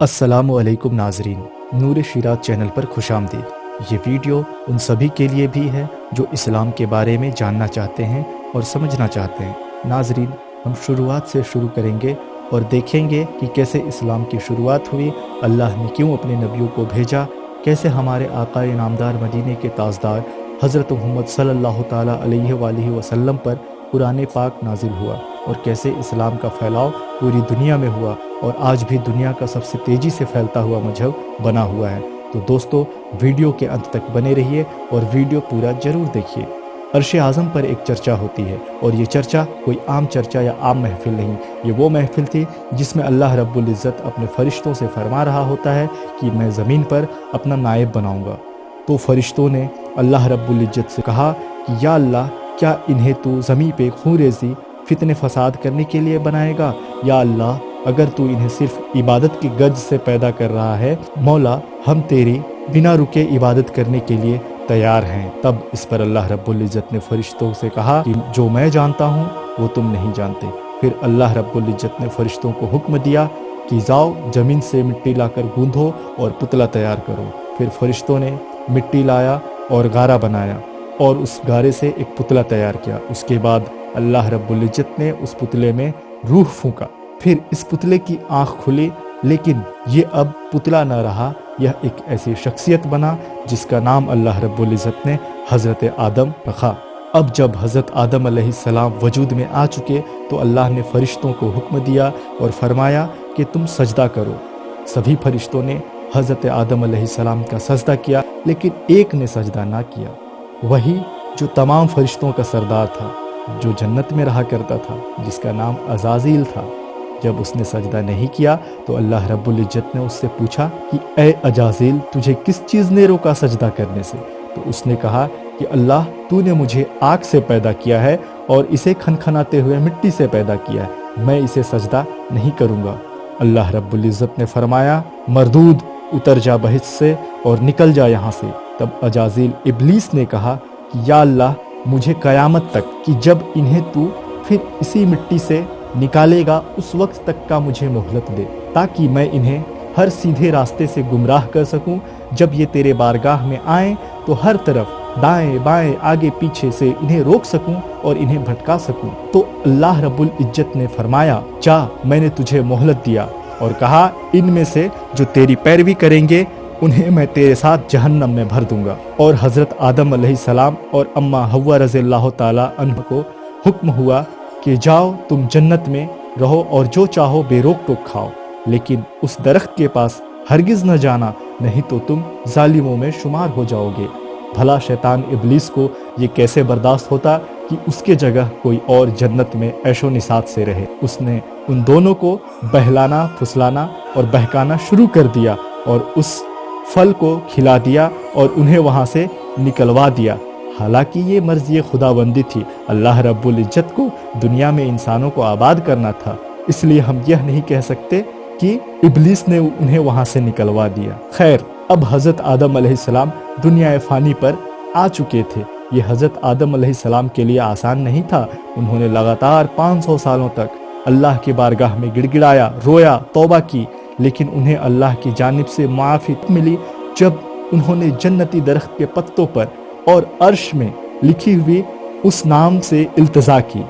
अस्सलामुअलैकुम नाजरीन, नूर शिराज चैनल पर खुशामदीद। ये वीडियो उन सभी के लिए भी है जो इस्लाम के बारे में जानना चाहते हैं और समझना चाहते हैं। नाजरीन, हम शुरुआत से शुरू करेंगे और देखेंगे कि कैसे इस्लाम की शुरुआत हुई, अल्लाह ने क्यों अपने नबियों को भेजा, कैसे हमारे आका इनामदार मदीने के ताजदार हज़रत मुहम्मद सल्लल्लाहु ताला अलैहि वसल्लम पर कुरान पाक नाजिल हुआ और कैसे इस्लाम का फैलाव पूरी दुनिया में हुआ और आज भी दुनिया का सबसे तेज़ी से फैलता हुआ मजहब बना हुआ है। तो दोस्तों, वीडियो के अंत तक बने रहिए और वीडियो पूरा ज़रूर देखिए। अर्श आज़म पर एक चर्चा होती है और ये चर्चा कोई आम चर्चा या आम महफिल नहीं, ये वो महफिल थी जिसमें अल्लाह रब्बुल इज़्ज़त अपने फ़रिश्तों से फरमा रहा होता है कि मैं ज़मीन पर अपना नायब बनाऊँगा। तो फ़रिश्तों ने अल्लाह रब्बुल इज़्ज़त से कहा कि या अल्लाह, क्या इन्हें तू ज़मीन पे खून रेज़ी फितने फसाद करने के लिए बनाएगा? या अल्लाह, अगर तू इन्हें सिर्फ इबादत की गर्ज से पैदा कर रहा है, मौला हम तेरी बिना रुके इबादत करने के लिए तैयार हैं। तब इस पर अल्लाह रब्बुल इज़्ज़त ने फरिश्तों से कहा कि जो मैं जानता हूँ वो तुम नहीं जानते। फिर अल्लाह रब्बुल इज़्ज़त ने फरिश्तों को हुक्म दिया कि जाओ ज़मीन से मिट्टी लाकर गूंधो और पुतला तैयार करो। फिर फरिश्तों ने मिट्टी लाया और गारा बनाया और उस गारे से एक पुतला तैयार किया। उसके बाद अल्लाह रब्बुल इज़्ज़त ने उस पुतले में रूह फूंका। फिर इस पुतले की आंख खुली, लेकिन ये अब पुतला न रहा, यह एक ऐसी शख्सियत बना जिसका नाम अल्लाह रब्बुल इज़्ज़त ने हज़रत आदम रखा। अब जब हज़रत आदम अलैहिस्सलाम वजूद में आ चुके तो अल्लाह ने फरिश्तों को हुक्म दिया और फरमाया कि तुम सजदा करो। सभी फरिश्तों ने हज़रत आदम अलैहिस्सलाम का सजदा किया, लेकिन एक ने सजदा ना किया, वही जो तमाम फरिश्तों का सरदार था, जो जन्नत में रहा करता था, जिसका नाम अज़ाज़ील था। जब उसने सजदा नहीं किया तो अल्लाह रब्बुल इज़्ज़त ने उससे पूछा कि ए अज़ाज़ील, तुझे किस चीज़ ने रोका सजदा करने से? तो उसने कहा कि अल्लाह, तूने मुझे आग से पैदा किया है और इसे खनखनाते हुए मिट्टी से पैदा किया है, मैं इसे सजदा नहीं करूँगा। अल्लाह रब्बुल इज़्ज़त ने फरमाया, मरदूद, उतर जा बहिश्त से और निकल जा यहाँ से। तब अज़ाज़ील इब्लीस ने कहा कि या अल्लाह, मुझे क़यामत तक कि जब इन्हें तू फिर इसी मिट्टी से निकालेगा उस वक्त तक का मुझे मोहलत दे, ताकि मैं इन्हें हर सीधे रास्ते से गुमराह कर सकूं। जब ये तेरे बारगाह में आएं तो हर तरफ दाएं बाएं आगे पीछे से इन्हें रोक सकूं और इन्हें भटका सकूं। तो अल्लाह रब्बुल इज़्ज़त ने फरमाया, जा, मैंने तुझे मोहलत दिया और कहा इनमें से जो तेरी पैरवी करेंगे उन्हें मैं तेरे साथ जहन्नम में भर दूंगा। और हज़रत आदम अलैहिस्सलाम और अम्मा हव्वा रज़ियल्लाहु ताला अन्हा को हुक्म हुआ कि जाओ, तुम जन्नत में रहो और जो चाहो बेरोक टोक खाओ, लेकिन उस दरख्त के पास हरगिज़ न जाना, नहीं तो तुम जालिमों में शुमार हो जाओगे। भला शैतान इब्लीस को ये कैसे बर्दाश्त होता कि उसके जगह कोई और जन्नत में ऐशो निसात से रहे। उसने उन दोनों को बहलाना, फुसलाना और बहकाना शुरू कर दिया और उस फल को खिला दिया और उन्हें वहां से निकलवा दिया। हालांकि ये मर्ज़ी खुदाबंदी थी, अल्लाह रब्बुल इज़्ज़त को दुनिया में इंसानों को आबाद करना था, इसलिए हम यह नहीं कह सकते कि इब्लीस ने उन्हें वहां से निकलवा दिया। खैर, अब हज़रत आदम अलैहिस्सलाम दुनिया फ़ानी पर आ चुके थे। ये हज़रत आदम अलैहिस्सलाम के लिए आसान नहीं था। उन्होंने लगातार 500 सालों तक अल्लाह के बारगाह में गिड़गिड़ाया, रोया, तौबा की, लेकिन उन्हें अल्लाह की जानिब से माफ़ी मिली जब उन्होंने जन्नती दरख्त के पत्तों पर और अर्श में लिखी हुई उस नाम से इल्तिजा की।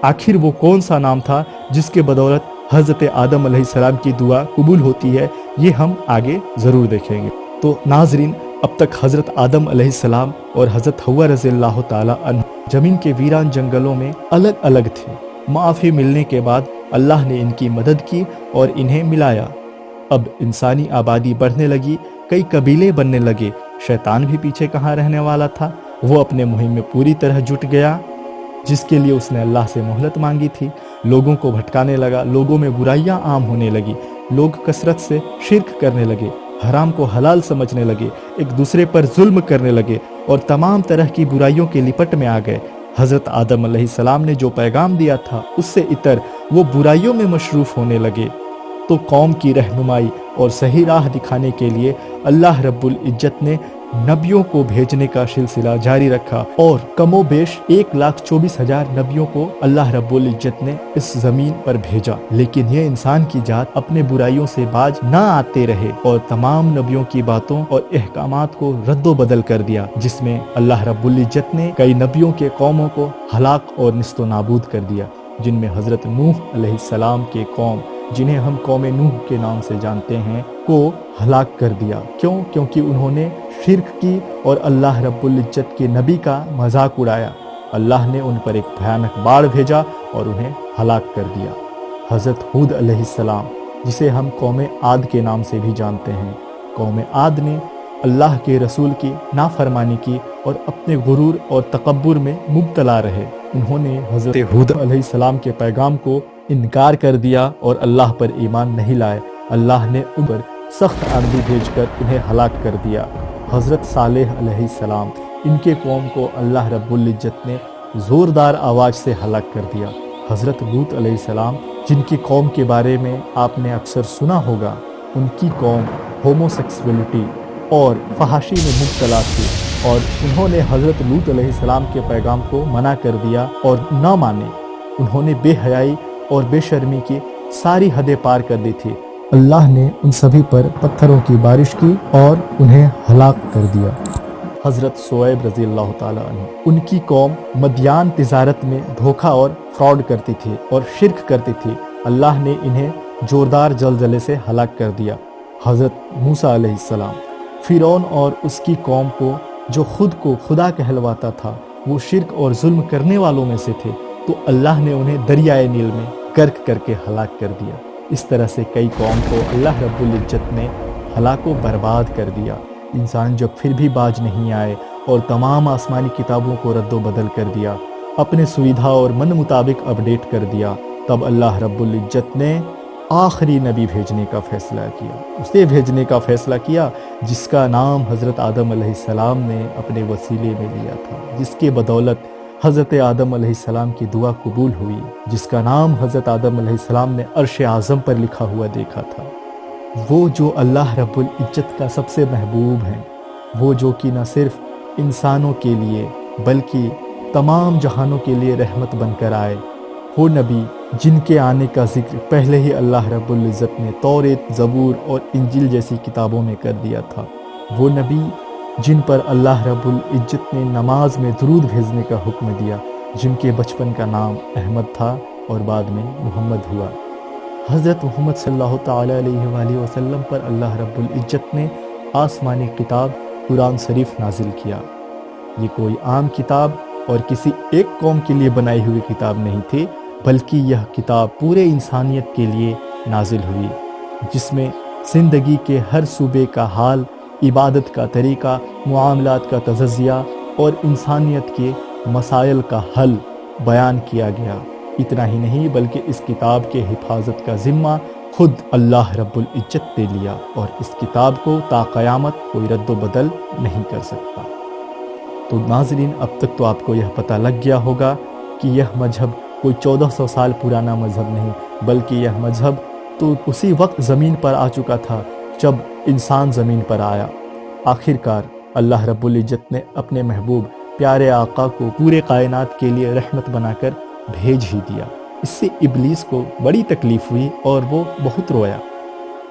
आखिर वो कौन सा नाम था जिसके बदौलत हज़रत आदम अलैहिस्सलाम की दुआ कबूल होती है, ये हम आगे ज़रूर देखेंगे। तो नाजरीन, अब तक हज़रत आदम अलैहिस्सलाम और हज़रत हव्वा रज़ियल्लाहु ताला अन्हा ज़मीन के वीरान जंगलों में अलग अलग थे। माफ़ी मिलने के बाद अल्लाह ने इनकी मदद की और इन्हें मिलाया। अब इंसानी आबादी बढ़ने लगी, कई कबीले बनने लगे। शैतान भी पीछे कहाँ रहने वाला था, वो अपने मुहिम में पूरी तरह जुट गया, जिसके लिए उसने अल्लाह से मोहलत मांगी थी। लोगों को भटकाने लगा, लोगों में बुराइयां आम होने लगी, लोग कसरत से शिर्क करने लगे, हराम को हलाल समझने लगे, एक दूसरे पर जुल्म करने लगे और तमाम तरह की बुराइयों के लिपट में आ गए। हज़रत आदम अलैहिस्सलाम ने जो पैगाम दिया था उससे इतर वो बुराइयों में मशरूफ़ होने लगे। तो कौम की रहनुमाई और सही राह दिखाने के लिए अल्लाह रब्बुल इज़्ज़त ने नबियों को भेजने का सिलसिला जारी रखा और कमो बेश 1,24,000 नबियों को अल्लाह रब्बुल इज्जत ने इस जमीन पर भेजा। लेकिन ये इंसान की जात अपने बुराइयों से बाज ना आते रहे और तमाम नबियों की बातों और अहकामात को रद्दो बदल कर दिया, जिसमें अल्लाह रब्बुल इज्जत ने कई नबियों के कौमों को हलाक और निस्तो नाबूद कर दिया, जिनमें हजरत नूह अलैहिस्सलाम के कौम, जिन्हें हम कौम नूह के नाम से जानते हैं, को हलाक कर दिया। क्यों? क्योंकि उन्होंने शिर्क की और अल्लाह रब्बुल इज्जत के नबी का मजाक उड़ाया। अल्लाह ने उन पर एक भयानक बाढ़ भेजा और उन्हें हलाक कर दिया। हजरत हूद अलैहिस्सलाम, जिसे हम कौम आद के नाम से भी जानते हैं, कौम आद ने अल्लाह के रसूल की नाफरमानी की और अपने गुरूर और तकब्बुर में मुब्तला रहे। उन्होंने हजरत हूद अलैहिस्सलाम के पैगाम को इनकार कर दिया और अल्लाह पर ईमान नहीं लाए। अल्लाह ने उन पर सख्त आंधी भेजकर उन्हें हलाक कर दिया। हजरत सालेह अलैहिस्सलाम, इनके कौम को अल्लाह रब्बुल इज्जत ने जोरदार आवाज से हलाक कर दिया। हजरत लूत अलैहिस्सलाम, जिनकी कौम के बारे में आपने अक्सर सुना होगा, उनकी कौम होमोसेक्सुअलिटी और फहाशी में मुब्तला थी और उन्होंने हजरत लूत अलैहिस्सलाम के पैगाम को मना कर दिया और न माने। उन्होंने बेहयाई और बेशर्मी की सारी हदें पार कर दी थी। अल्लाह ने उन सभी पर पत्थरों की बारिश की और उन्हें हलाक कर दिया। हजरत शुएब रजी अल्लाह ताला अन्हु, उनकी कौम मदियान तिजारत में धोखा और फ्रॉड करती थी और शिर्क करती थी। अल्लाह ने इन्हें जोरदार जलजले से हलाक कर दिया। हजरत मूसा अलैहिस्सलाम, फिरौन और उसकी कौम को, जो खुद को खुदा कहलवाता था, वो शिर्क और जुल्म करने वालों में से थे, तो अल्लाह ने उन्हें दरियाए नील में गर्क करके हलाक कर दिया। इस तरह से कई कौम को अल्लाह रब्बुल इज्जत ने हलाको बर्बाद कर दिया। इंसान जब फिर भी बाज नहीं आए और तमाम आसमानी किताबों को रद्दो बदल कर दिया, अपने सुविधा और मन मुताबिक अपडेट कर दिया, तब अल्लाह रब्बुल इज्जत ने आखिरी नबी भेजने का फैसला किया। उसे भेजने का फैसला किया जिसका नाम हज़रत आदम अलैहिस्सलाम ने अपने वसीले में लिया था, जिसके बदौलत हज़रत आदम अलैहिस्सलाम की दुआ कबूल हुई, जिसका नाम हज़रत आदम अलैहिस्सलाम ने अर्श आज़म पर लिखा हुआ देखा था। वो जो अल्लाह रब्बुल इज्जत का सबसे महबूब है, वो जो कि न सिर्फ इंसानों के लिए बल्कि तमाम जहानों के लिए रहमत बनकर आए, वो नबी जिनके आने का जिक्र पहले ही अल्लाह रब्बुल इज़्ज़त ने तौरेत, ज़बूर और इंजील जैसी किताबों में कर दिया था। वो नबी जिन पर अल्लाह रब्बुल इज़्ज़त ने नमाज में दुरूद भेजने का हुक्म दिया, जिनके बचपन का नाम अहमद था और बाद में मोहम्मद हुआ। हज़रत मोहम्मद सल्लल्लाहु तआला अलैहि वसल्लम पर अल्लाह रब्बुल इज़्ज़त ने आसमानी किताब कुरान शरीफ नाजिल किया। ये कोई आम किताब और किसी एक कौम के लिए बनाई हुई किताब नहीं थी, बल्कि यह किताब पूरे इंसानियत के लिए नाजिल हुई, जिसमें ज़िंदगी के हर सूबे का हाल, इबादत का तरीका, मुआमलात का तज़किया और इंसानियत के मसाइल का हल बयान किया गया। इतना ही नहीं बल्कि इस किताब के हिफाजत का ज़िम्मा खुद अल्लाह रब्बुल इज़्ज़त ने लिया और इस किताब को ता क़यामत कोई रद्दो बदल नहीं कर सकता। तो नाज़रीन, अब तक तो आपको यह पता लग गया होगा कि यह मजहब कोई 1400 साल पुराना मजहब नहीं, बल्कि यह मजहब तो उसी वक्त ज़मीन पर आ चुका था जब इंसान ज़मीन पर आया। आखिरकार अल्लाह रब्बुल इज़्ज़त ने अपने महबूब प्यारे आका को पूरे कायनात के लिए रहमत बनाकर भेज ही दिया। इससे इब्लीस को बड़ी तकलीफ़ हुई और वो बहुत रोया।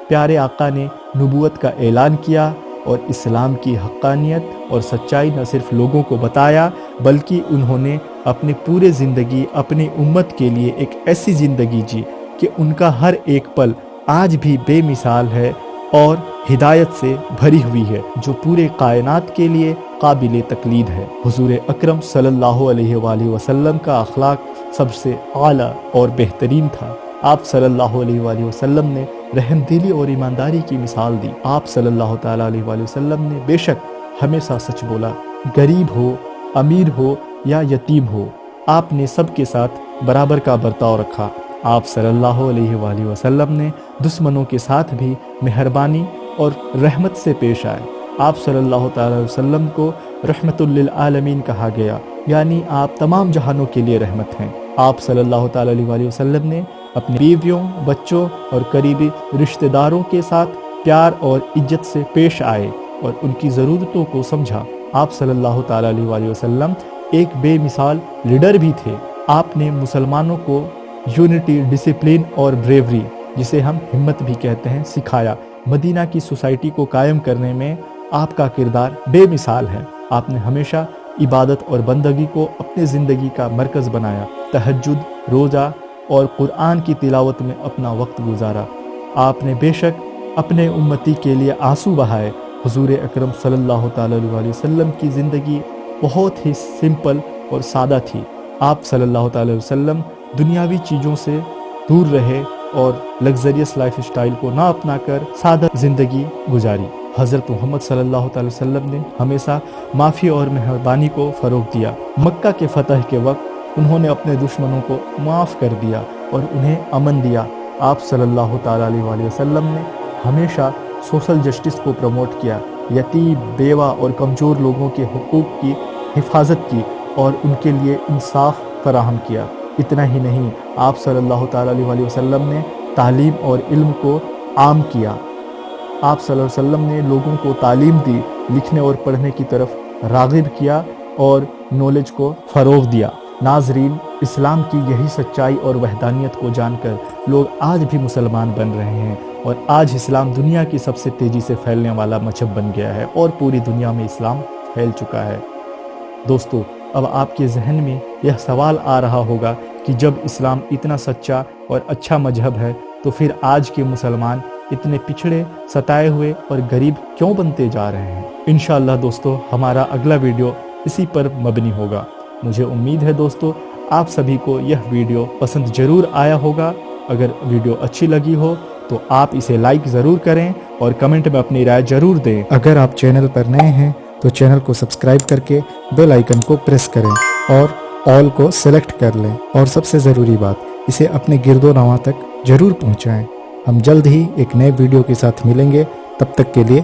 प्यारे आका ने नबूवत का ऐलान किया और इस्लाम की हक़ानियत और सच्चाई न सिर्फ लोगों को बताया, बल्कि उन्होंने अपनी पूरी ज़िंदगी अपनी उम्मत के लिए एक ऐसी ज़िंदगी जी कि उनका हर एक पल आज भी बेमिसाल है और हिदायत से भरी हुई है, जो पूरे कायनात के लिए काबिल तकलीद है। हुजूर अकरम सल्लल्लाहु अलैहि वसल्लम का अखलाक सबसे आला और बेहतरीन था। आप सल्लल्लाहु अलैहि वसल्लम ने रहमदिली और ईमानदारी की मिसाल दी। आप सल्लल्लाहु ताला अलैहि वसल्लम ने बेशक हमेशा सच बोला, गरीब हो, अमीर हो या यतीम हो, आपने सबके साथ बराबर का बर्ताव रखा। आप सल्लल्लाहु अलैहि वसल्लम ने दुश्मनों के साथ भी मेहरबानी और रहमत से पेश आए। आप सल्लल्लाहु ताला अलैहि वसल्लम को रहमतुल लिल आलमीन कहा गया, यानी आप तमाम जहानों के लिए रहमत हैं। आप सल्लल्लाहु ताला अलैहि वसल्लम ने अपनी बीवियों, बच्चों और करीबी रिश्तेदारों के साथ प्यार और इज्जत से पेश आए اور ان کی ضرورتوں کو سمجھا۔ آپ صلی اللہ تعالیٰ علیہ وسلم ایک بے مثال لیڈر بھی تھے۔ آپ نے مسلمانوں کو یونٹی، ڈسپلن اور بریوری، جسے ہم ہمت بھی کہتے ہیں، سکھایا۔ مدینہ کی سوسائٹی کو قائم کرنے میں آپ کا کردار بے مثال ہے۔ آپ نے ہمیشہ عبادت اور بندگی کو اپنے زندگی کا مرکز بنایا، تہجد، روزہ اور قرآن کی تلاوت میں اپنا وقت گزارا۔ آپ نے بے شک اپنے امتی کے لیے آنسو بہائے۔ حضور اکرم صلی اللہ تعالیٰ علیہ وسلم کی زندگی بہت ہی سمپل اور سادہ تھی۔ آپ صلی اللہ تعالیٰ علیہ وسلم دنیاوی چیزوں سے دور رہے اور لگزریس لائف اسٹائل کو نہ اپنا کر سادہ زندگی گزاری۔ حضرت محمد صلی اللہ تعالیٰ وسلم نے ہمیشہ معافی اور مہربانی کو فروغ دیا۔ مکہ کے فتح کے وقت انہوں نے اپنے دشمنوں کو معاف کر دیا اور انہیں امن دیا۔ آپ صلی اللہ تعالیٰ علیہ وسلم نے ہمیشہ سوشل جسٹس کو پروموٹ کیا، یتیم، بیوہ اور کمزور لوگوں کے حقوق کی حفاظت کی اور ان کے لیے انصاف فراہم کیا۔ اتنا ہی نہیں، آپ صلی اللہ تعالیٰ علیہ وسلم نے تعلیم اور علم کو عام کیا۔ آپ صلی اللہ علیہ وسلم نے لوگوں کو تعلیم دی، لکھنے اور پڑھنے کی طرف راغب کیا اور نالج کو فروغ دیا۔ ناظرین، اسلام کی یہی سچائی اور وحدانیت کو جان کر لوگ آج بھی مسلمان بن رہے ہیں، اور آج اسلام دنیا کی سب سے تیزی سے پھیلنے والا مذہب بن گیا ہے اور پوری دنیا میں اسلام پھیل چکا ہے۔ دوستو، اب آپ کے ذہن میں یہ سوال آ رہا ہوگا کہ جب اسلام اتنا سچا اور اچھا مذہب ہے تو پھر آج کے مسلمان اتنے پچھڑے، ستائے ہوئے اور غریب کیوں بنتے جا رہے ہیں؟ انشاءاللہ دوستو، ہمارا اگلا ویڈیو اسی پر مبنی ہوگا۔ مجھے امید ہے دوستو آپ سبھی کو یہ ویڈیو پسند ضرور آیا ہوگا۔ اگر ویڈیو اچھی لگی ہو تو آپ اسے لائک ضرور کریں اور کمنٹ میں اپنی رائے ضرور دیں۔ اگر آپ چینل پر نئے ہیں تو چینل کو سبسکرائب کر کے بیل آئیکن کو پریس کریں اور آل کو سلیکٹ کر لیں، اور سب سے ضروری بات، اسے اپنے گرد و نواح تک ضرور پہنچائیں۔ ہم جلد ہی ایک نئے ویڈیو کے ساتھ ملیں گے، تب تک کے لیے